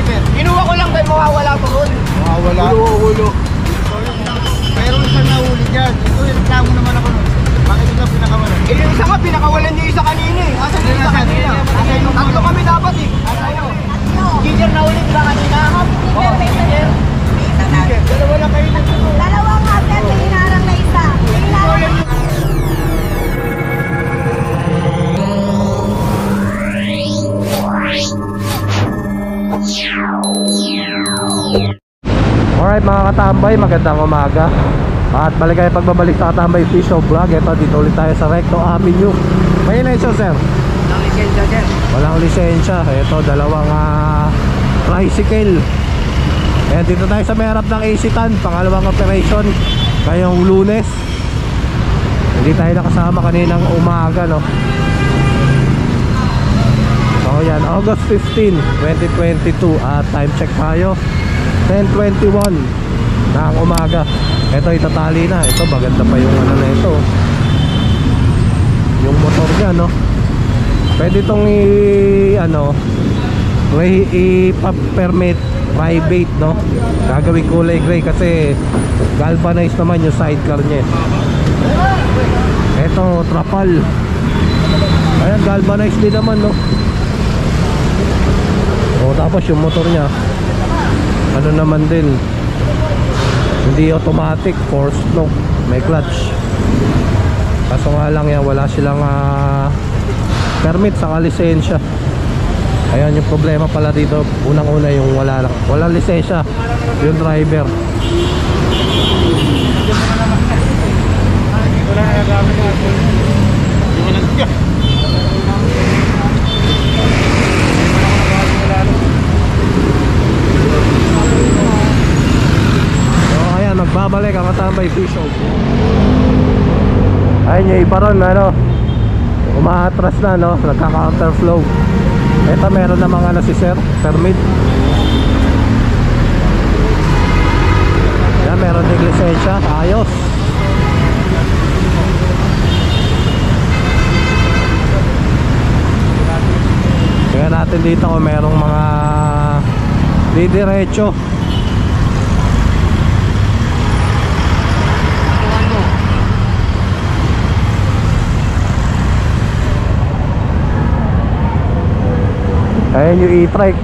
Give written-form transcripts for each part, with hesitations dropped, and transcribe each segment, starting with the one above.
driver. Kinuha ko lang dahil mawawala ko ron. Mawawala? Ulo. Pero isang nahuli dyan. Ito, reklamo naman ako nun. Bakit ito pinakawalan? Eh, yung isa nga, pinakawalan niyo isa kanina eh. Asan yung isa kanina? Tatlo kami dapat eh. Asan yun? Ginger na ulit ba kanina? Oo, Ginger. Dalawa lang kayo nito. Dalawa nga, sir. Hinarang na isa. Alright mga katambay, magandang umaga. At maligay pagbabalik sa Katambay Official Vlog. Ito, dito ulit tayo sa Recto Avenue. May lisensya sir? Walang lisensya dyan. Walang lisensya. Ito, dalawang tricycle. Ayan, dito tayo sa may harap ng AC-Tan. Pangalawang operation ngayong Lunes. Hindi tayo nakasama kaninang umaga, no? So yan, August 15, 2022. At time check tayo 10:21 ng umaga. Ito itatali na. Ito maganda pa yung ano na ito, yung motor niya, no? Pwede itong i-permit private, no? Gagawin kulay gray kasi galvanized naman yung sidecar niya. Ito trapal. Ayan, galvanized din naman, no? O tapos yung motor niya ano naman din, hindi automatic, force no, may clutch. Kaso nga lang yan, wala silang permit sa lisensya. Ayan yung problema pala dito. Unang-una yung wala lisensya yung driver. Magbabalik ang Katambay Official. Ayun yung iba ron, ano, umaatras na, no, nagka-counterflow. Ito meron na mga si sir, permit. Yan, meron din lisensya, ayos. Tingnan natin dito kung merong mga didiretso. Ayan yung e-trike.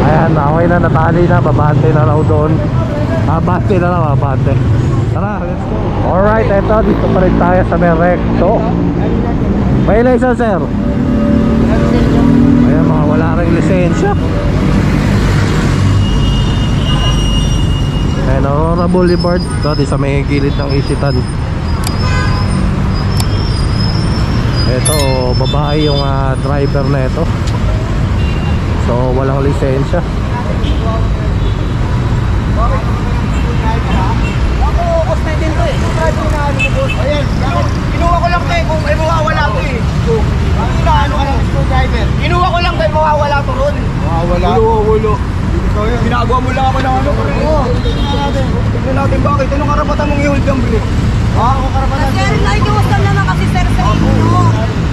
Ayan, okay na, natali na. Babante na raw doon. Babante na raw, babante. Tara, let's go. Alright, eto, dito pa rin tayo sa may Recto. May license sir? Ayan, mga wala rin lisensya. Ayan, Aurora Boulevard. Ito, di sa may gilid ng AC-Tan. Ito, babae yung driver na ito. So, walang lisensya. Ako, cost na din to eh. Ayan, kinuha ko lang tayo kung mawawala to eh. Ang inaano ka ng driver. Kinuha ko lang tayo mawawala to ron. Mawawala? Ulo. Ginagawa mo lang ako ng ano. Tignan natin bakit. Anong karapatan mong i-hold ang brake? Ako karapatan. Sir, nakikiusap naman kasi sir sa inyo.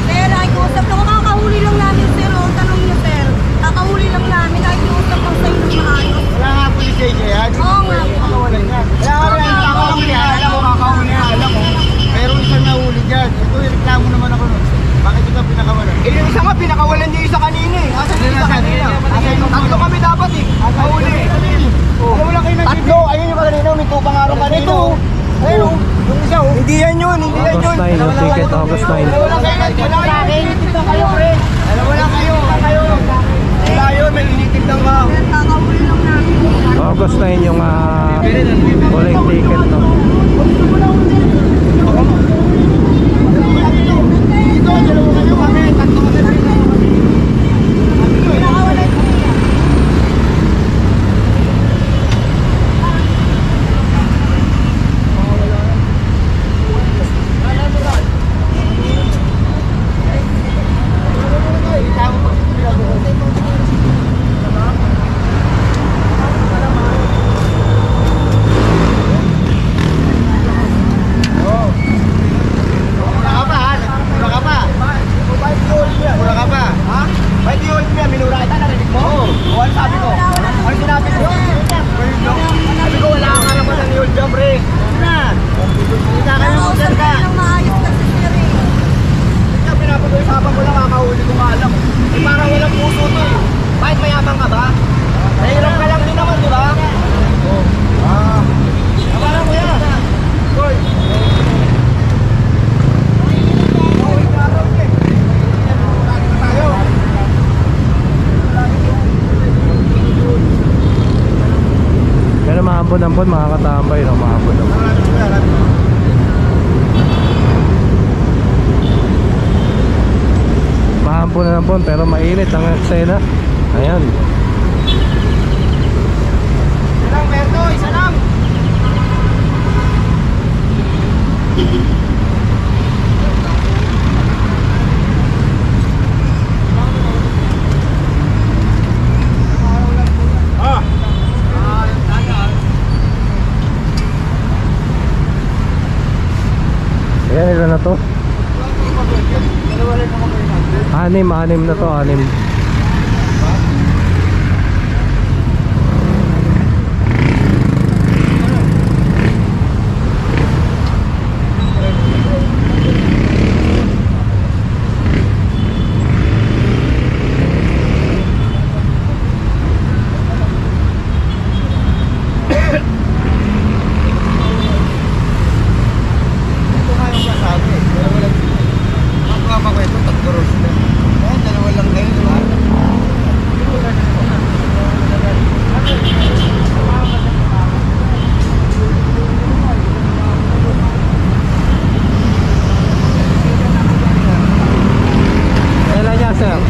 Sir, nakikiusap lang. Kakahuli lang namin sir. O, tanong niyo sir. Kakahuli lang namin. Nakikiusap lang sa inyo maayos. Wala nga po lisensya yan. Oo nga. Wala nga. Kakahuli yan. Alam mo, kakahuli yan. Alam mo. Pero isang nahuli dyan. Ito, reklamo naman ako nun. Bakit ito pinakawalan? Eh, yung isa nga, pinakawalan niyo isa kanina eh. Asan yung isa kanina? Tatlo kami dapat eh. Nahuli. Alam mo lang kayo nag-ibig. Tatlo, ayun yung kanina. May tupang araw kanina. Ito. Ayun o. Yung isa o. Hindi yan yun. Hindi yan yun. August 9, yung ticket August 9. Wala kayo. Wala kayo. Kayo pre. Wala kayo. Wala yun. May linitignan ka. Sir, kakahuli lang namin. August 9 yung collect ticket, no? Ito, dalawa kayo kami. Tatlo kami. Maambon mga katambay, no? Maambon naman. Maambon na naman pero mainit ang eksena. Ayan. Isa lang, Berto, isa lang. Ayan, ilan na to? Anim na to, anim.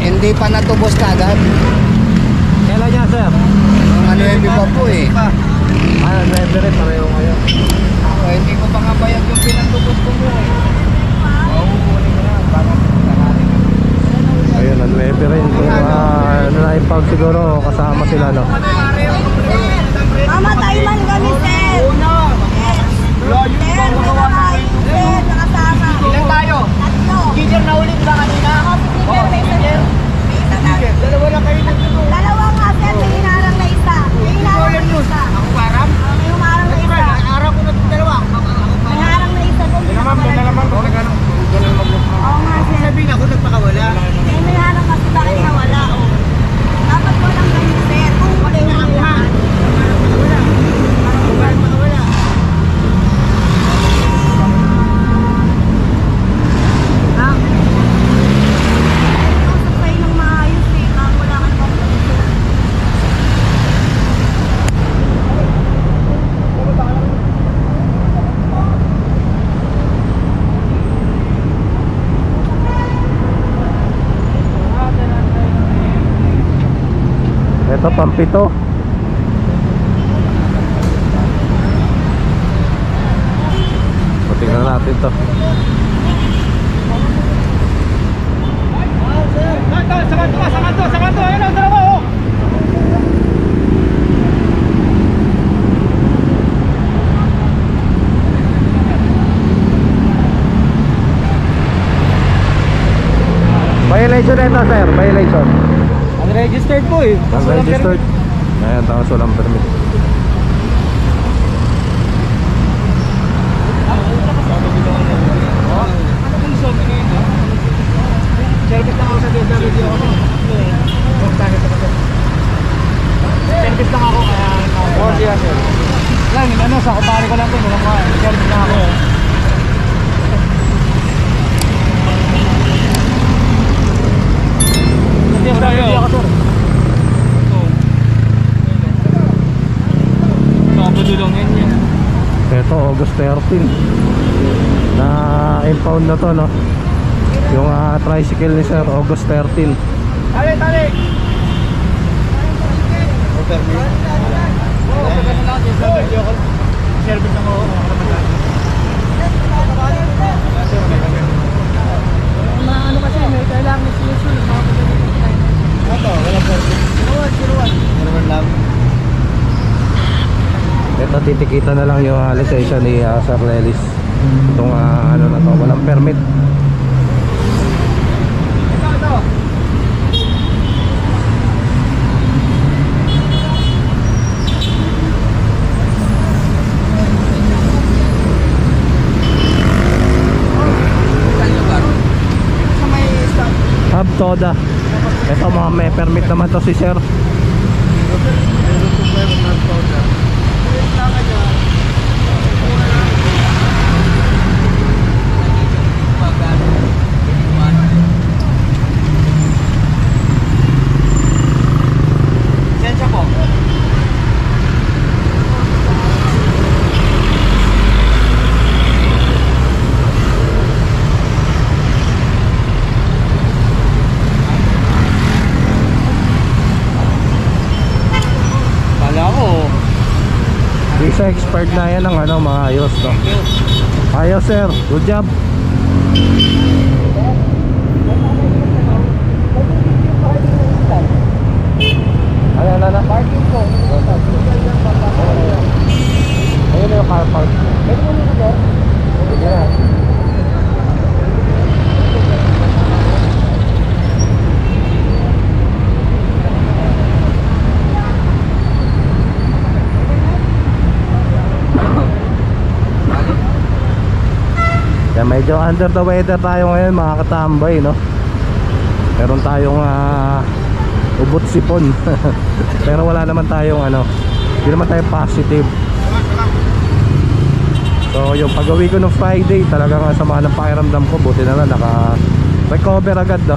Hindi pa natubos kagad. Kailan niya, sir? Ang ano yung iba po eh. Ah, never rin, pareho kayo. Hindi ko pa nga bayad yung pinatubos ko mo eh. Mahuhuli ko na. Parang nakaling. Ayun, ang never rin. Kung naipag siguro, kasama sila, no? Mamatay man kami, sir. Sir, nakakain, sir, nakasama. Ilan tayo? Tatlo. Giger na ulit ba kanina? May isa na. Dalawa lang kayo nagtuto. Dalawa nga, sir, may hinarang na isa. May hinarang na isa. Ako parang? May humarang na isa. Araw ko na itong dalawa. May harang na isa doon. Oo nga, sir. Sabihin ako nagpakawala. May harang kasi bakit nawala, oh. Dapat walang ganyan, sir. Kung wala yung lahat. Ito, pampito. So, tingnan natin to. Sa kanto, ayun ang dalawa oh. Violation ito, sir. Violation. Unregistered po eh. Unregistered. Ayan, tapos walang permit. Service lang ako sa DWD ako. Service lang ako kaya oh, siya sir. Lang, ano, sa kupari ko lang ito. Service lang ako. DWD ako sir. Ito, August 13. Na impound na to, no? Yung tricycle ni sir, August 13. Tali, tali! Permit? Service lang ako. Ano kasi, may kailangan solution. Ito, walang permit. Sinuwan lang. Ito, titikita na lang yung lisensya ni Sir Lelis. Itong ano na to, walang permit. Ito. Hub Toda. Ito, mga may permit naman to si Sir. Lisensya po. ano, maayos, no? Ayos sir, good job. Ano? Parking po. Ayun na yung car park. Pwede mo nito sir? Sige na. Kaya medyo under the weather tayo ngayon mga katambay, no? Meron tayong ubot sipon. Pero wala naman tayong ano, hindi naman tayo positive. So yung pag-uwi ko ng Friday, talagang sama ng pakiramdam ko. Buti na lang naka-recover agad, no?